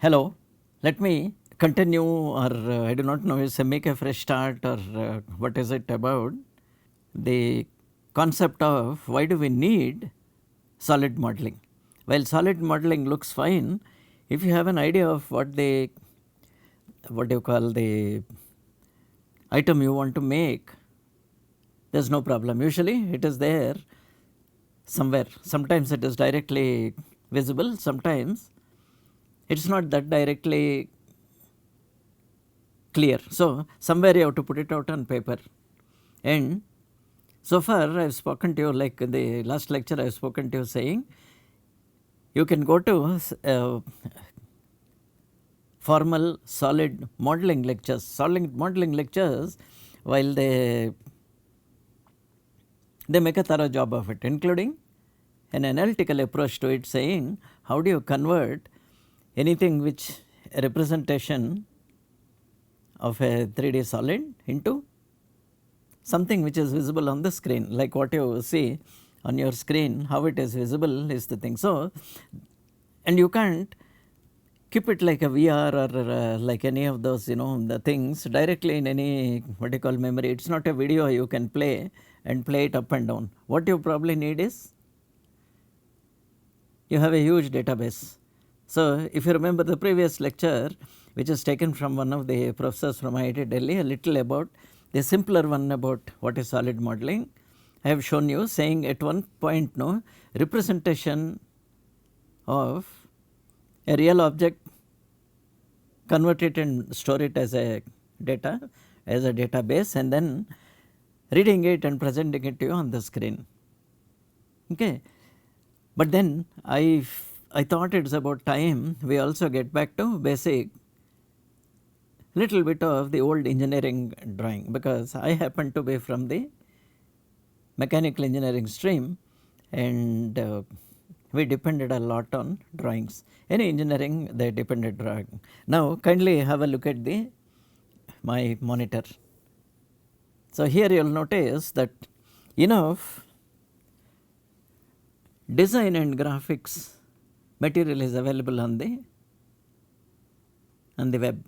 Hello, let me continue, or I do not know, is make a fresh start, or what is it about the concept of why do we need solid modeling. While solid modeling looks fine, if you have an idea of what do you call the item you want to make, there is no problem. Usually it is there somewhere. Sometimes it is directly visible, sometimes it is not that directly clear. So, somewhere you have to put it out on paper. And so far I have spoken to you, like in the last lecture I have spoken to you saying you can go to formal solid modeling lectures. Solid modeling lectures, while they make a thorough job of it, including an analytical approach to it, saying how do you convert anything which a representation of a 3D solid into something which is visible on the screen, like what you see on your screen, how it is visible is the thing. So, and you can't keep it like a VR or like any of those, the things directly in any what you call memory. It's not a video you can play and play it up and down. What you probably need is you have a huge database. So, if you remember the previous lecture, which is taken from one of the professors from IIT Delhi, a little about the simpler one about what is solid modeling, I have shown you saying at one point, no, representation of a real object, convert it and store it as a data, as a database, and then reading it and presenting it to you on the screen. Okay. But then I thought it's about time we also get back to basic little bit of the old engineering drawing, because I happen to be from the mechanical engineering stream, and we depended a lot on drawings. Any engineering, they depended drawing. Now kindly have a look at my monitor. So here you will notice that enough design and graphics material is available on the web.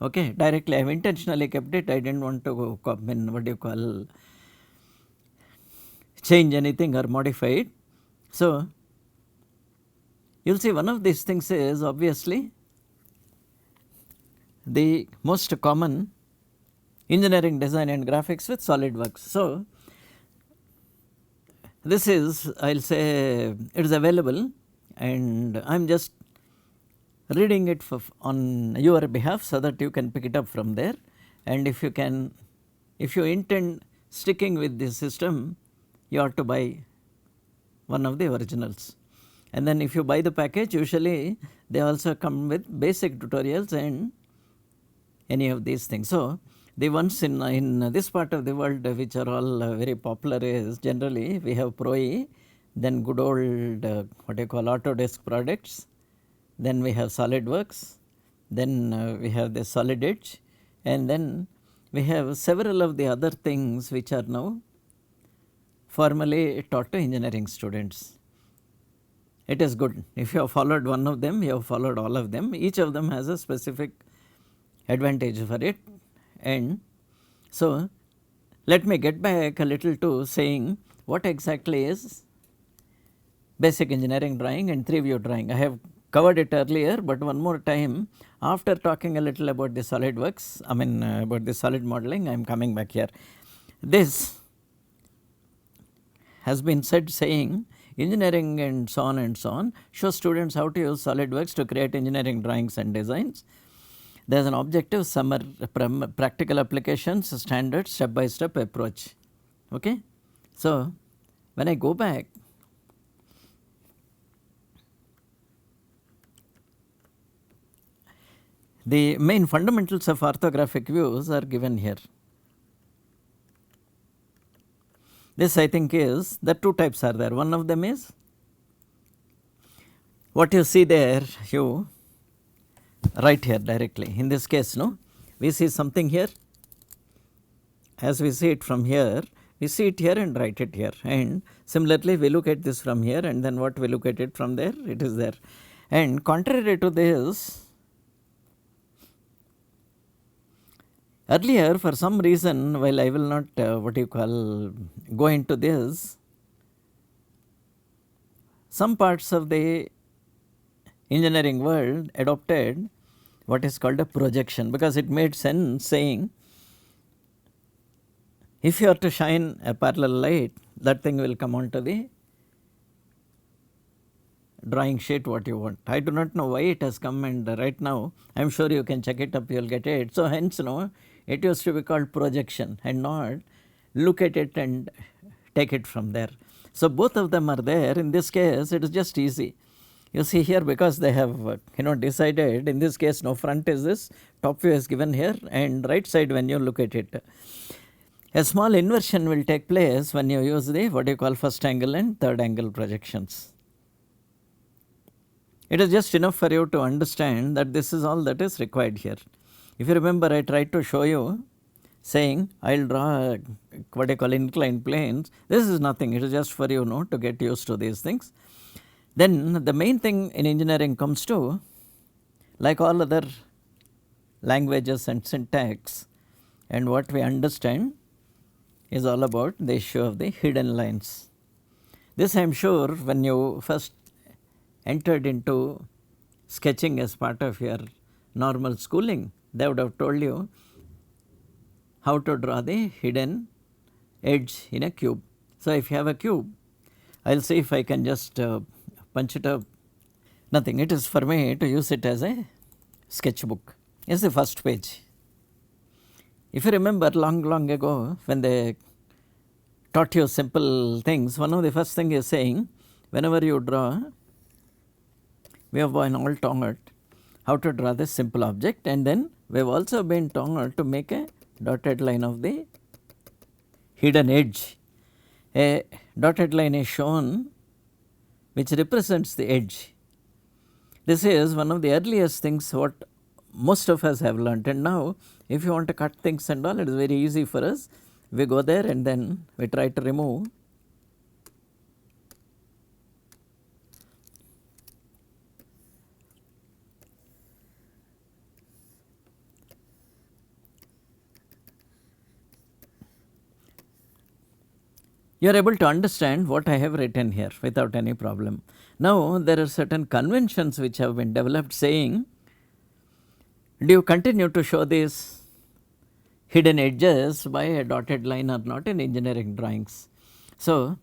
Okay, directly I have intentionally kept it. I didn't want to go change anything or modify it. So you will see one of these things is obviously the most common engineering design and graphics with SolidWorks. So this is, I will say, it is available, and I am just reading it on your behalf so that you can pick it up from there. And if you intend sticking with this system, you ought to buy one of the originals. And then if you buy the package, usually they also come with basic tutorials and any of these things. So the ones in this part of the world which are all very popular is generally we have Pro E, then good old Autodesk products, then we have SolidWorks, then we have the Solid Edge, and then we have several of the other things which are now formally taught to engineering students. It is good. If you have followed one of them, you have followed all of them. Each of them has a specific advantage for it. And so let me get back a little to saying what exactly is basic engineering drawing and 3-view drawing. I have covered it earlier, but one more time, after talking a little about the SolidWorks, about the solid modeling, I am coming back here. This has been said saying engineering and so on show students how to use SolidWorks to create engineering drawings and designs. There is an objective, summary, practical applications, standard, step-by-step approach. Okay. So when I go back, the main fundamentals of orthographic views are given here. This I think is, the two types are there. One of them is what you see there, you write here directly. In this case, no, we see something here. As we see it from here, we see it here and write it here. And similarly, we look at this from here, and then what we look at it from there, it is there. And contrary to this, earlier for some reason, while I will not go into this, some parts of the engineering world adopted what is called a projection, because it made sense saying, if you are to shine a parallel light, that thing will come onto the drawing sheet what you want. I do not know why it has come, and right now I am sure you can check it up, you will get it. So hence it used to be called projection and not look at it and take it from there. So both of them are there. In this case it is just easy. You see here, because they have decided, in this case front is this, top view is given here, and right side when you look at it. A small inversion will take place when you use the what you call first angle and third angle projections. It is just enough for you to understand that this is all that is required here. If you remember, I tried to show you saying I will draw what I call inclined planes. This is nothing, it is just for you to get used to these things. Then the main thing in engineering comes to, like all other languages and syntax, and what we understand is all about the issue of the hidden lines. This I am sure when you first entered into sketching as part of your normal schooling, they would have told you how to draw the hidden edge in a cube. So if you have a cube, I will see if I can just punch it up. Nothing, it is for me to use it as a sketchbook. It's the first page. If you remember long ago when they taught you simple things, one of the first thing is saying, whenever you draw, we have been all taught how to draw this simple object, and then we have also been taught to make a dotted line of the hidden edge. A dotted line is shown which represents the edge. This is one of the earliest things what most of us have learnt, and now if you want to cut things and all, it is very easy for us. We go there and then we try to remove. You are able to understand what I have written here without any problem. Now there are certain conventions which have been developed saying, do you continue to show these hidden edges by a dotted line or not in engineering drawings? So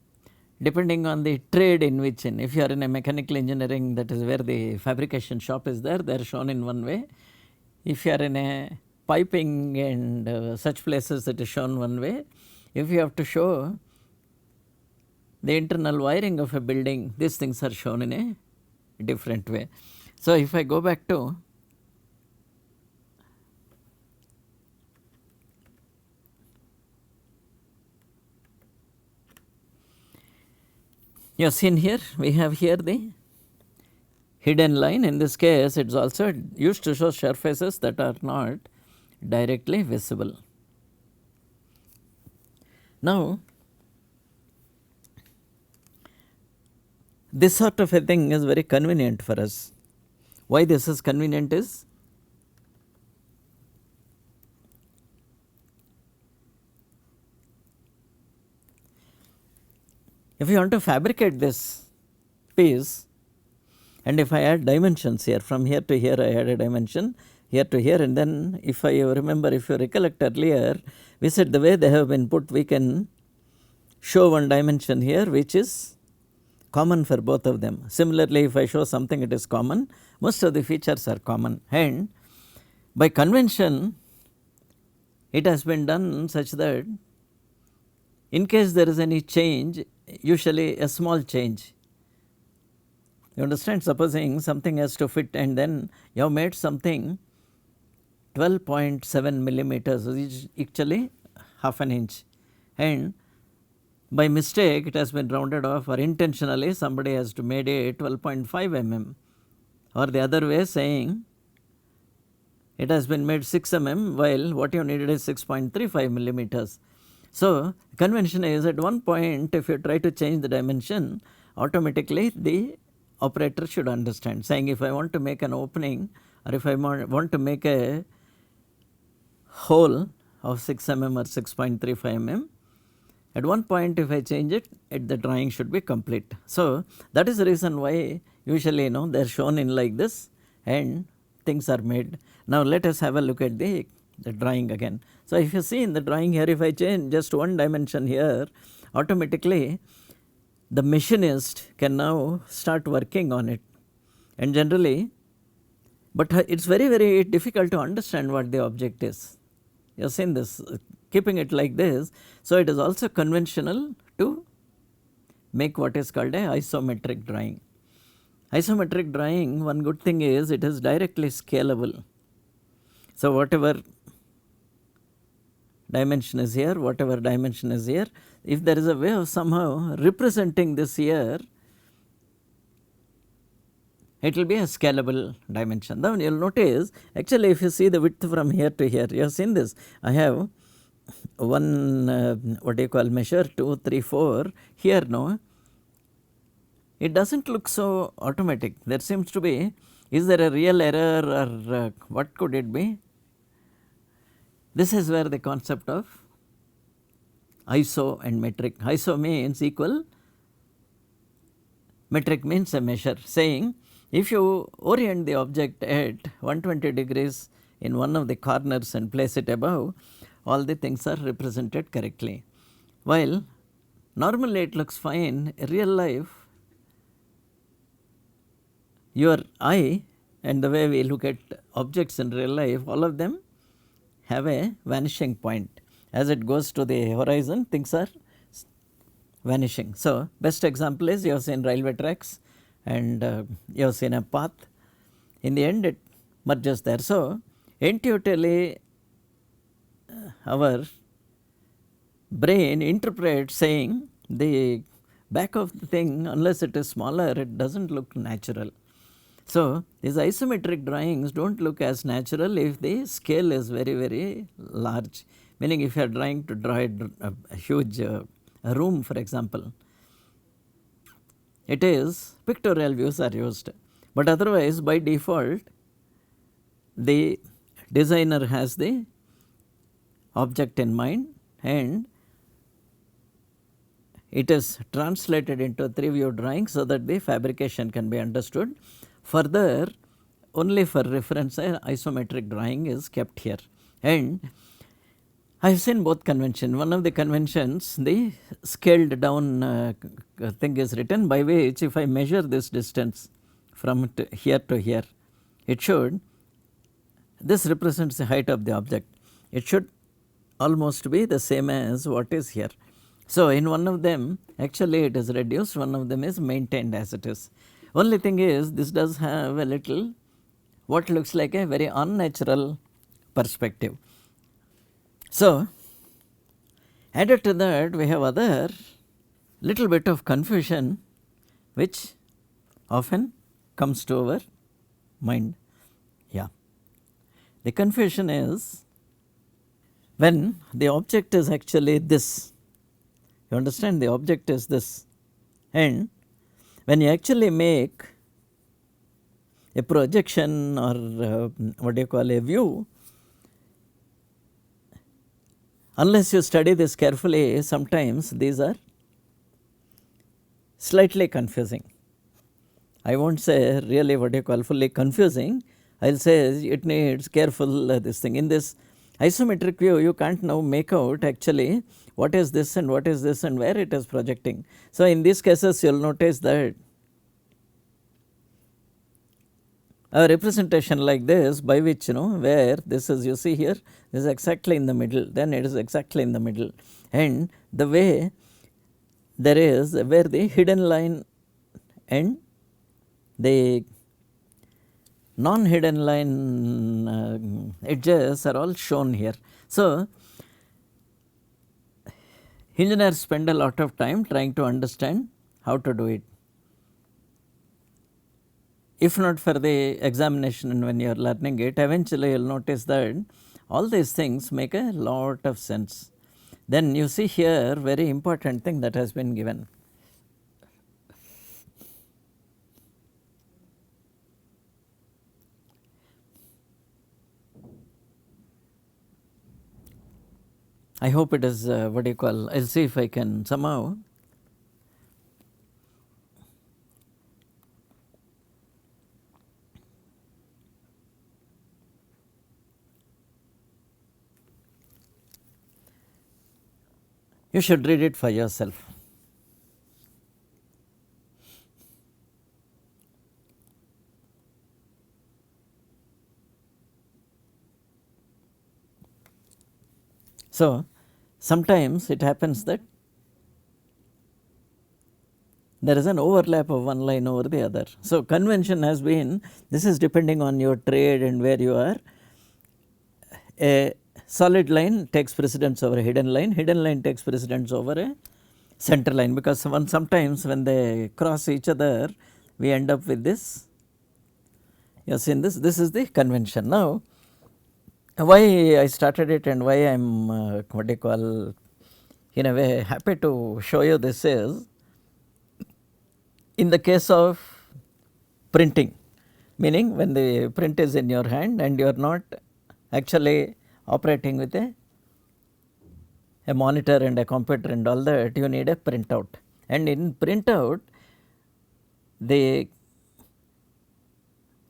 depending on the trade in which, if you are in a mechanical engineering, that is where the fabrication shop is there, they are shown in one way. If you are in a piping and such places, it is shown one way. If you have to show the internal wiring of a building, these things are shown in a different way. So if I go back to you have seen here, we have here the hidden line. In this case, it is also used to show surfaces that are not directly visible. Now this sort of a thing is very convenient for us. Why this is convenient is, if you want to fabricate this piece, and if I add dimensions here, from here to here I add a dimension, here to here, and then if I remember, if you recollect earlier, we said the way they have been put, we can show one dimension here which is common for both of them. Similarly, if I show something it is common, most of the features are common, and by convention it has been done such that in case there is any change, usually a small change, you understand, supposing something has to fit and then you have made something 12.7 millimeters, which is actually half an inch, and by mistake it has been rounded off, or intentionally somebody has to made it 12.5 mm, or the other way saying it has been made 6 mm while what you needed is 6.35 millimeters. So convention is, at one point if you try to change the dimension, automatically the operator should understand, saying if I want to make an opening or if I want to make a hole of 6 mm or 6.35 mm, at one point if I change it, the drawing should be complete. So that is the reason why usually they are shown in like this and things are made. Now let us have a look at the drawing again. So if you see in the drawing here, if I change just one dimension here, automatically the machinist can now start working on it. And generally, but it's very difficult to understand what the object is. You have seen this, keeping it like this. So it is also conventional to make what is called a isometric drawing. Isometric drawing, one good thing is it is directly scalable. So whatever dimension is here, whatever dimension is here, if there is a way of somehow representing this here, it will be a scalable dimension. Then you will notice, actually if you see the width from here to here, you have seen this. I have one, measure 2, 3, 4, here no, it does not look so automatic. There seems to be, is there a real error or what could it be? This is where the concept of iso and metric. Iso means equal, metric means a measure, saying if you orient the object at 120 degrees in one of the corners and place it above, all the things are represented correctly. While normally it looks fine, in real life, your eye and the way we look at objects in real life, all of them have a vanishing point. As it goes to the horizon, things are vanishing. So best example is you have seen railway tracks and you have seen a path. In the end it merges there. So intuitively our brain interprets saying the back of the thing, unless it is smaller, it does not look natural. So these isometric drawings do not look as natural if the scale is very large. Meaning if you are trying to draw a huge room, for example, it is pictorial views are used. But otherwise by default the designer has the object in mind and it is translated into a 3-view drawing so that the fabrication can be understood. Further, only for reference, isometric drawing is kept here. And I have seen both conventions. One of the conventions, the scaled down thing is written, by which if I measure this distance from here to here, it should, this represents the height of the object. It should almost be the same as what is here. So in one of them, actually it is reduced, one of them is maintained as it is. Only thing is, this does have a little what looks like a very unnatural perspective. So added to that, we have other little bit of confusion which often comes to our mind. Yeah. The confusion is when the object is actually this. You understand, the object is this, and when you actually make a projection or a view, unless you study this carefully, sometimes these are slightly confusing. I won't say really fully confusing, I will say it needs careful this thing. In this isometric view, you can't now make out actually what is this and what is this and where it is projecting. So in these cases you will notice that a representation like this, by which where this is, you see here, this is exactly in the middle, then it is exactly in the middle, and the way there is where the hidden line and the non-hidden line edges are all shown here. So engineers spend a lot of time trying to understand how to do it. If not for the examination and when you are learning it, eventually you will notice that all these things make a lot of sense. Then you see here very important thing that has been given. I hope it is what do you call, I will see if I can somehow you should read it for yourself. So, sometimes it happens that there is an overlap of one line over the other. So, convention has been, this is depending on your trade and where you are. A solid line takes precedence over a hidden line takes precedence over a center line, because sometimes when they cross each other we end up with this. You have seen this, this is the convention. Now, why I started it and why I am what do you call, in a way happy to show you this is, in the case of printing, meaning when the print is in your hand and you are not actually operating with a monitor and a computer and all that, you need a printout. And in printout, the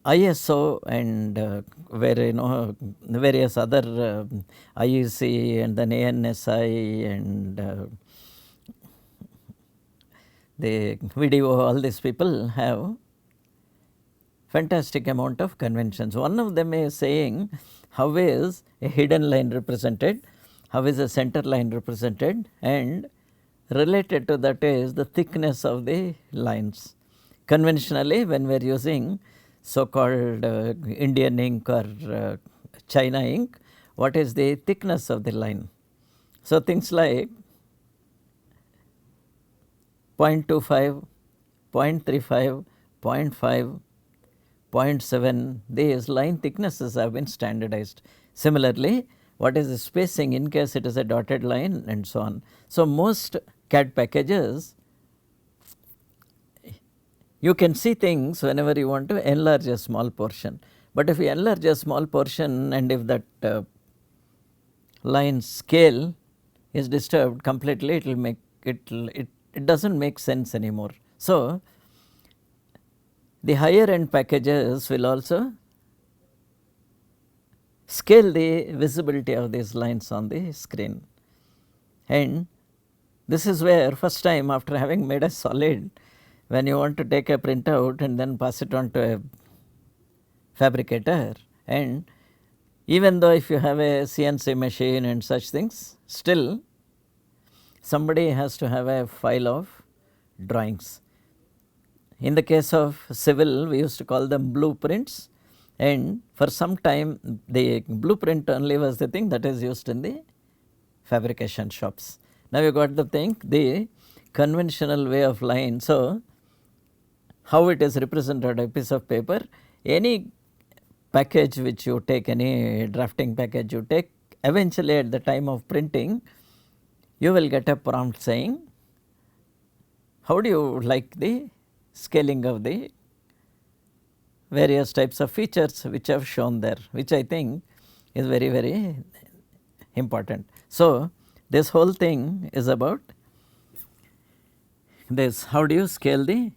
ISO and where various other IEC and then ANSI and the video, all these people have fantastic amount of conventions. One of them is saying how is a hidden line represented, how is a center line represented, and related to that is the thickness of the lines. Conventionally, when we are using so called Indian ink or China ink, what is the thickness of the line? So, things like 0.25, 0.35, 0.5, 0.7, these line thicknesses have been standardized. Similarly, what is the spacing in case it is a dotted line and so on. So, most CAD packages, you can see things whenever you want to enlarge a small portion, but if you enlarge a small portion and if that line scale is disturbed completely, it will make it does not make sense anymore. So, the higher end packages will also scale the visibility of these lines on the screen, and this is where first time after having made a solid, when you want to take a printout and then pass it on to a fabricator, and even though if you have a CNC machine and such things, still somebody has to have a file of drawings. In the case of civil, we used to call them blueprints, and for some time the blueprint only was the thing that is used in the fabrication shops. Now you got the thing, the conventional way of line. So, how it is represented on a piece of paper, any package which you take, any drafting package you take, eventually at the time of printing, you will get a prompt saying, how do you like the scaling of the various types of features which I have shown there, which I think is very, very important. So, this whole thing is about this, how do you scale the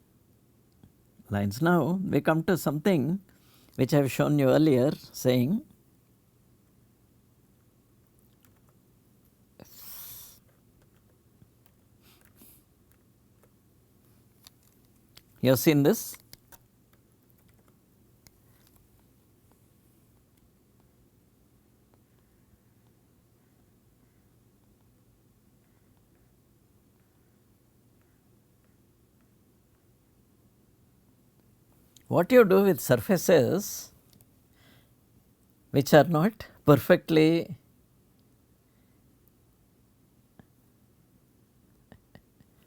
lines. Now, we come to something which I have shown you earlier, saying you have seen this. What you do with surfaces which are not perfectly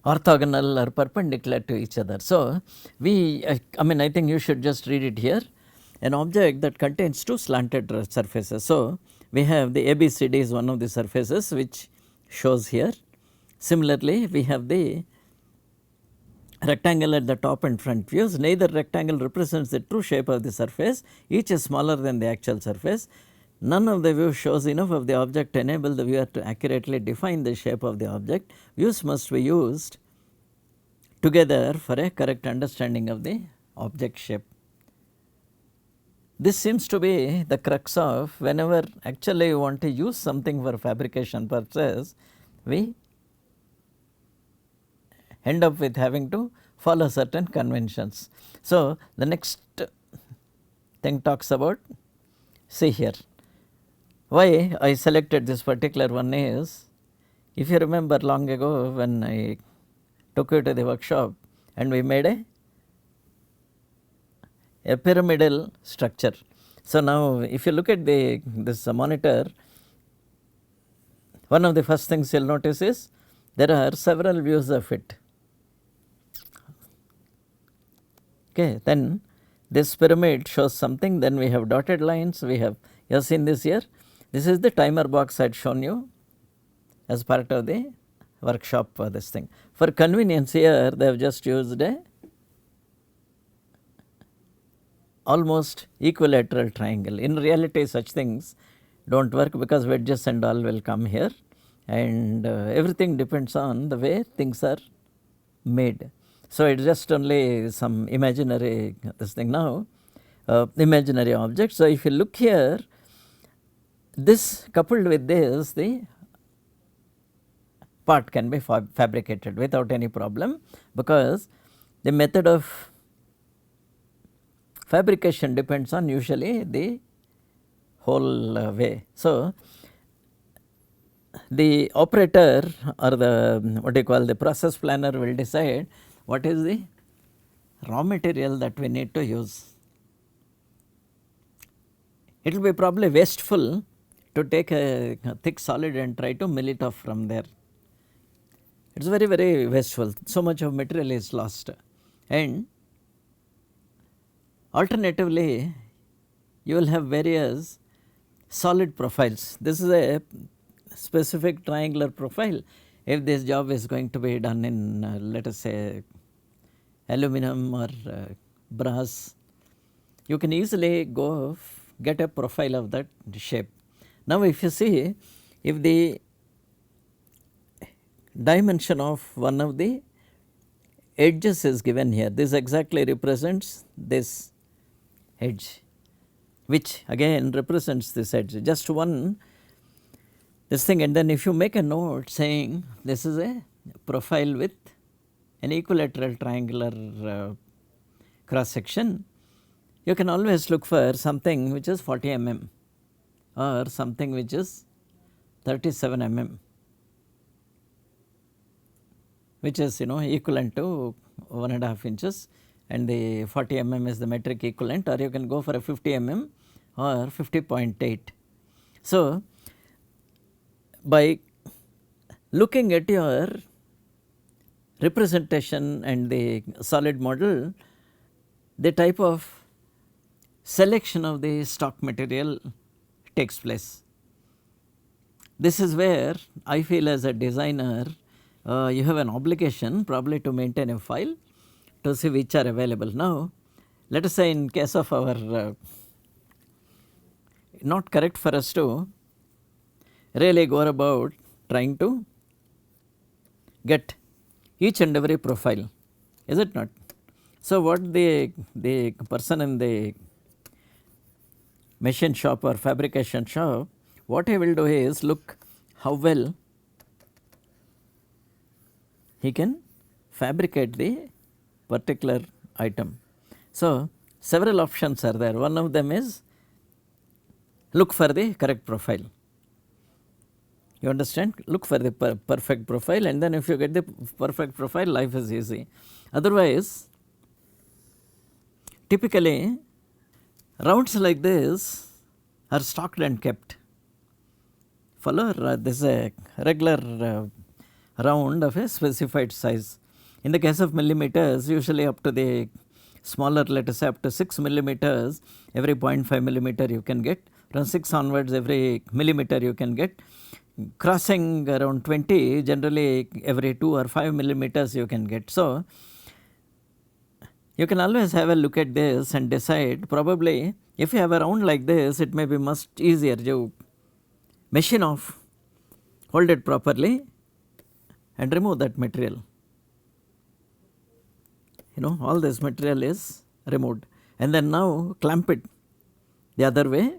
orthogonal or perpendicular to each other. So, I mean I think you should just read it here, an object that contains two slanted surfaces. So, we have the ABCD is one of the surfaces which shows here. Similarly, we have the rectangle at the top and front views. Neither rectangle represents the true shape of the surface, each is smaller than the actual surface. none of the views shows enough of the object to enable the viewer to accurately define the shape of the object. Views must be used together for a correct understanding of the object shape. This seems to be the crux of whenever actually you want to use something for fabrication purposes, we end up with having to follow certain conventions. So, the next thing talks about, see here, why I selected this particular one is, if you remember long ago when I took you to the workshop and we made a pyramidal structure. So, now if you look at this monitor, one of the first things you will notice is there are several views of it. Okay, then this pyramid shows something, then we have dotted lines, we have, you have seen this here, this is the timer box I had shown you as part of the workshop for this thing. For convenience here, they have just used a almost equilateral triangle. In reality, such things do not work because wedges and all will come here, and everything depends on the way things are made. So, it is just only some imaginary this thing now, imaginary object. So, if you look here, this coupled with this, the part can be fabricated without any problem, because the method of fabrication depends on usually the whole way. So, the operator or the what you call the process planner will decide what is the raw material that we need to use. It will be probably wasteful to take a thick solid and try to mill it off from there. It is very, very wasteful, so much of material is lost. And alternatively, you will have various solid profiles. This is a specific triangular profile. If this job is going to be done in let us say aluminum or brass, you can easily go get a profile of that shape. Now, if you see, if the dimension of one of the edges is given here, this exactly represents this edge, which again represents this edge, just one this thing, and then if you make a note saying this is a profile with an equilateral triangular cross section, you can always look for something which is 40 mm or something which is 37 mm, which is equivalent to 1.5 inches, and the 40 mm is the metric equivalent, or you can go for a 50 mm or 50.8. So, by looking at your representation and the solid model, the type of selection of the stock material takes place. This is where I feel as a designer, you have an obligation probably to maintain a file to see which are available. Now, let us say in case of our not correct for us to really go about trying to get each and every profile, is it not? So, what the person in the machine shop or fabrication shop, what he will do is look how well he can fabricate the particular item. So, several options are there. One of them is look for the correct profile. You understand? Look for the perfect profile, and then if you get the perfect profile, life is easy. Otherwise, typically rounds like this are stocked and kept. Follow? This is a regular round of a specified size. In the case of millimeters, usually up to the smaller, let us say up to 6 millimeters, every 0.5 millimeter you can get. From 6 onwards, every millimeter you can get. Crossing around 20, generally every 2 or 5 millimeters you can get. So, you can always have a look at this and decide, probably If you have a round like this, it may be much easier. You machine off, hold it properly and remove that material. All this material is removed, and then now clamp it the other way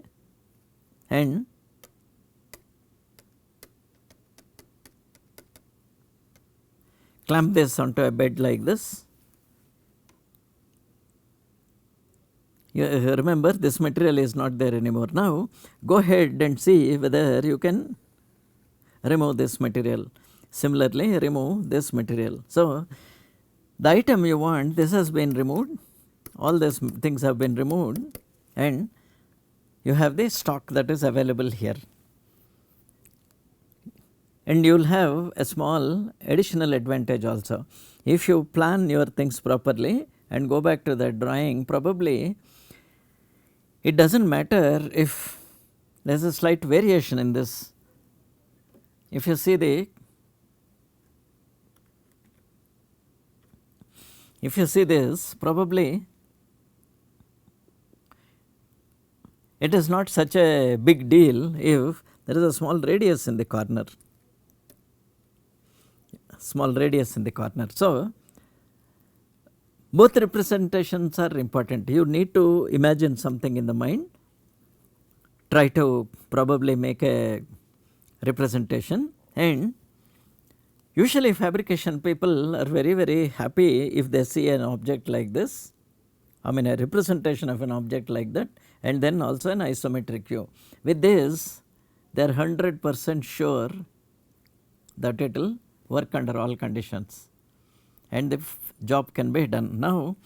and clamp this onto a bed like this. You remember, this material is not there anymore. Now go ahead and see whether you can remove this material. Similarly, remove this material. So the item you want, this has been removed, all these things have been removed, and you have the stock that is available here. And you will have a small additional advantage also. If you plan your things properly and go back to the drawing, probably it does not matter if there is a slight variation in this. If you see this, probably it is not such a big deal if there is a small radius in the corner. So both representations are important. You need to imagine something in the mind, try to probably make a representation, and usually fabrication people are very, very happy if they see an object like this, a representation of an object like that, and then also an isometric view. With this, they are 100% sure that it will work under all conditions and the job can be done. Now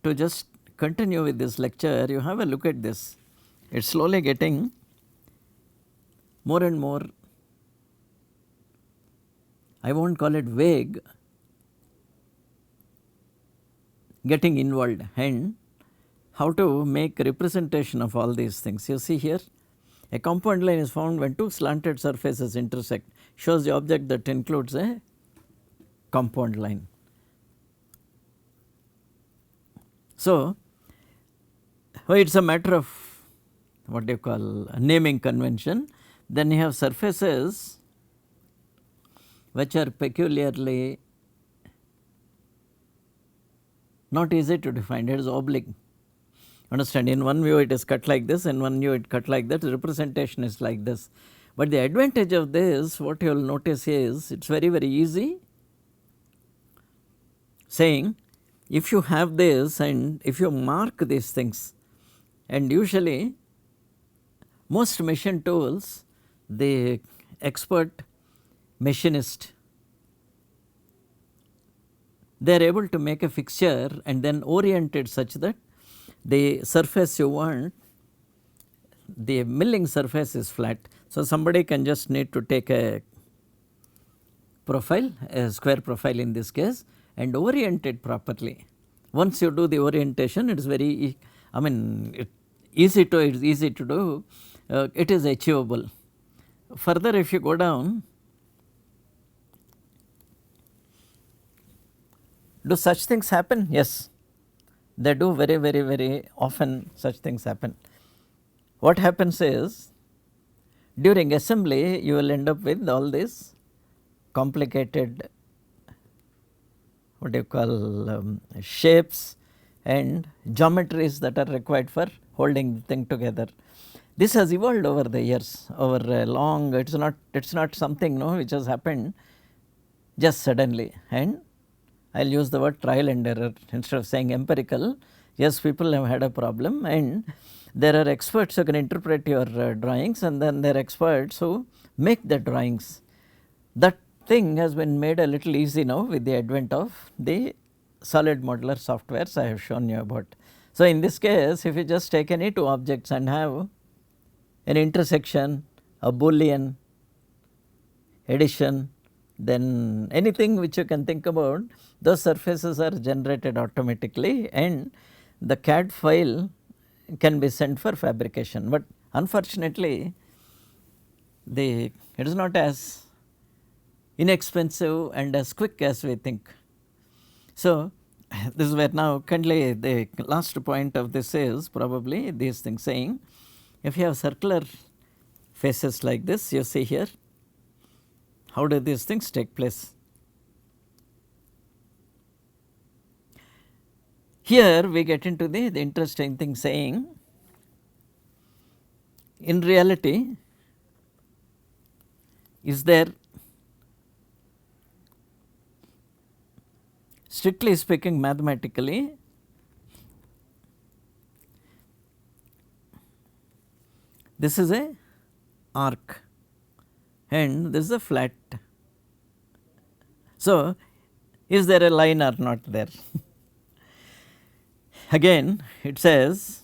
to just continue with this lecture, you have a look at this. It is slowly getting more and more, I will not call it vague, getting involved, and how to make representation of all these things. You see here, a compound line is found when two slanted surfaces intersect, shows the object that includes a compound line. So it is a matter of what you call a naming convention. Then you have surfaces which are peculiarly not easy to define. It is oblique. Understand, in one view it is cut like this, in one view it cut like that, the representation is like this. But the advantage of this, what you will notice is, it is very, very easy saying, if you have this and if you mark these things, and usually most machine tools, the expert machinist, they are able to make a fixture and then orient it such that the surface you want, the milling surface is flat. So somebody can just need to take a profile, a square profile in this case, and orient it properly. Once you do the orientation, it is very, easy to do, it is achievable. Further, if you go down, do such things happen? Yes, they do very, very, very often. Such things happen. What happens is, during assembly you will end up with all these complicated shapes and geometries that are required for holding the thing together. This has evolved over the years, over a long, it is not something which has happened just suddenly, and I will use the word trial and error instead of saying empirical. Yes, people have had a problem, and there are experts who can interpret your drawings, and then there are experts who make the drawings. That thing has been made a little easy now with the advent of the solid modular softwares I have shown you about. So in this case, if you just take any two objects and have an intersection, a Boolean addition, then anything which you can think about, those surfaces are generated automatically and the CAD file can be sent for fabrication. But unfortunately, it is not as inexpensive and as quick as we think. So this is where now currently the last point of this is probably these things saying, if you have circular faces like this, you see here, how do these things take place? Here we get into the interesting thing saying, in reality, is there, strictly speaking mathematically, this is a arc and this is a flat. So, is there a line or not there? Again it says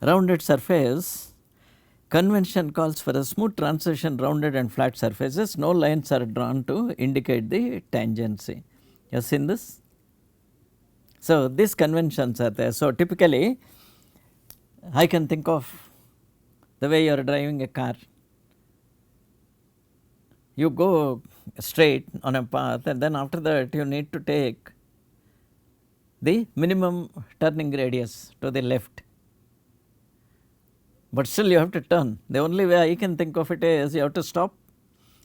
rounded surface, convention calls for a smooth transition rounded and flat surfaces, no lines are drawn to indicate the tangency. You have seen this? So, these conventions are there. So, typically I can think of the way you are driving a car. You go straight on a path and then after that you need to take the minimum turning radius to the left, but still you have to turn. The only way I can think of it is you have to stop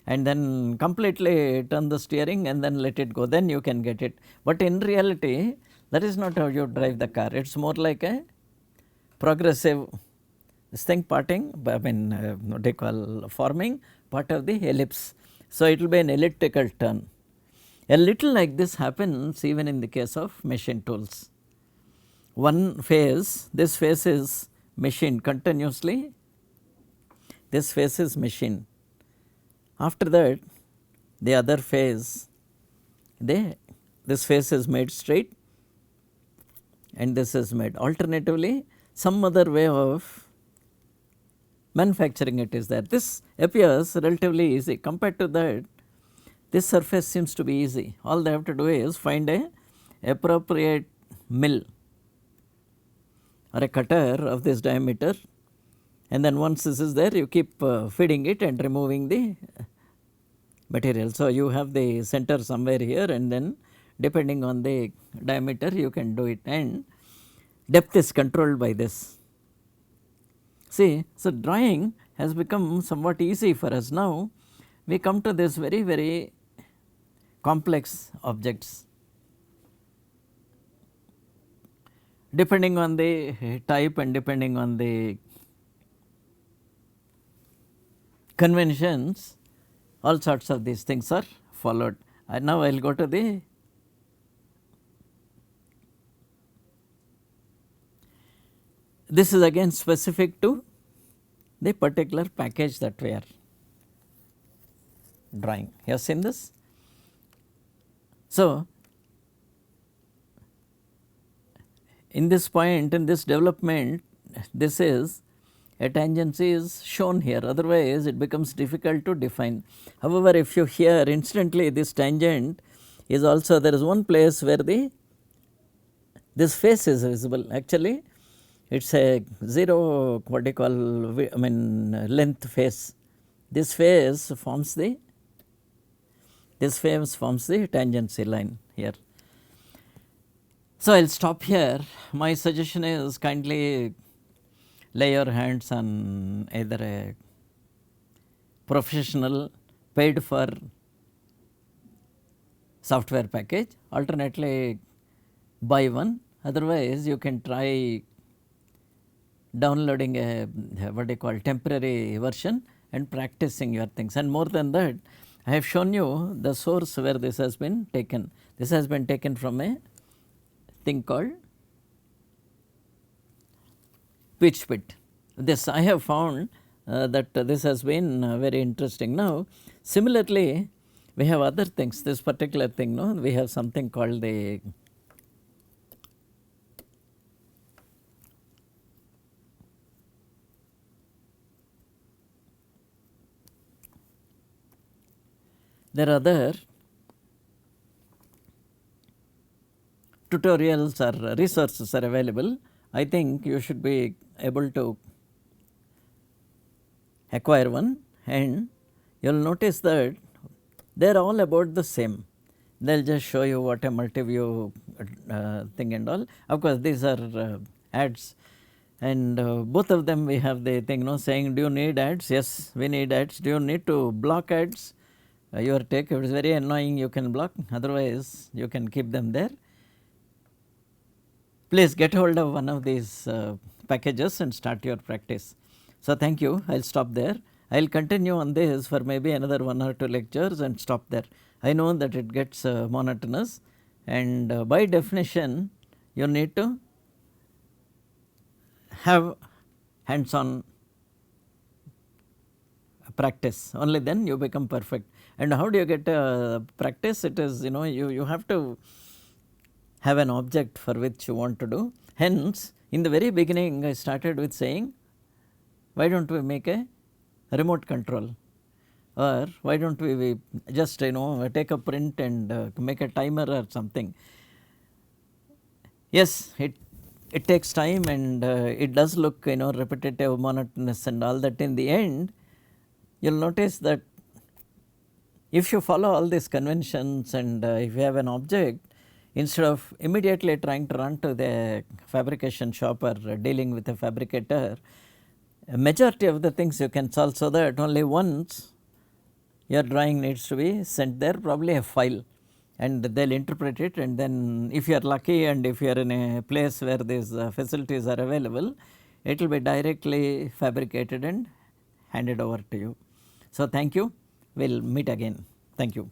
and then completely turn the steering and then let it go, then you can get it. But in reality that is not how you drive the car, it is more like a progressive this thing parting, I mean what they call forming part of the ellipse. So, it will be an elliptical turn. A little like this happens even in the case of machine tools. One phase, this phase is machined continuously, this phase is machined. After that the other phase, this phase is made straight and this is made. Alternatively, some other way of manufacturing it is there. This appears relatively easy. Compared to that, this surface seems to be easy. All they have to do is find a appropriate mill or a cutter of this diameter, and then once this is there, you keep feeding it and removing the material. So, you have the center somewhere here, and then depending on the diameter you can do it, and depth is controlled by this. See, so drawing has become somewhat easy for us. Now we come to this very complex objects. Depending on the type and depending on the conventions, all sorts of these things are followed. And now I will go to the this is again specific to the particular package that we are drawing. You have seen this? So, in this point, in this development, this is a tangency is shown here, otherwise it becomes difficult to define. However, if you hear instantly this tangent is also, there is one place where this face is visible. Actually it is a 0 what you call length face. This face forms the tangency line here. So, I will stop here. My suggestion is kindly lay your hands on either a professional paid for software package, alternately buy one, otherwise you can try downloading a what you call temporary version and practicing your things. And more than that, I have shown you the source where this has been taken. This has been taken from a thing called PitchPit. This I have found that this has been very interesting. Now similarly we have other things, this particular thing, no, we have something called the there are other tutorials or resources are available. I think you should be able to acquire one, and you will notice that they are all about the same. They will just show you what a multi-view thing and all. Of course, these are ads, and both of them we have the thing, saying, do you need ads? Yes, we need ads. Do you need to block ads? Your take, if it is very annoying, you can block, otherwise you can keep them there. Please get hold of one of these packages and start your practice. So, thank you. I will stop there. I will continue on this for maybe another 1 or 2 lectures and stop there. I know that it gets monotonous, and by definition you need to have hands on practice, only then you become perfect. And how do you get practice? It is, you have to have an object for which you want to do. Hence, in the very beginning I started with saying, why do not we make a remote control, or why do not we just take a print and make a timer or something. Yes, it takes time, and it does look repetitive, monotonous and all that. In the end you will notice that if you follow all these conventions, and if you have an object, instead of immediately trying to run to the fabrication shop or dealing with a fabricator, a majority of the things you can solve, so that only once your drawing needs to be sent there, probably a file, and they will interpret it, and then if you are lucky and if you are in a place where these facilities are available, it will be directly fabricated and handed over to you. So, thank you. We will meet again. Thank you.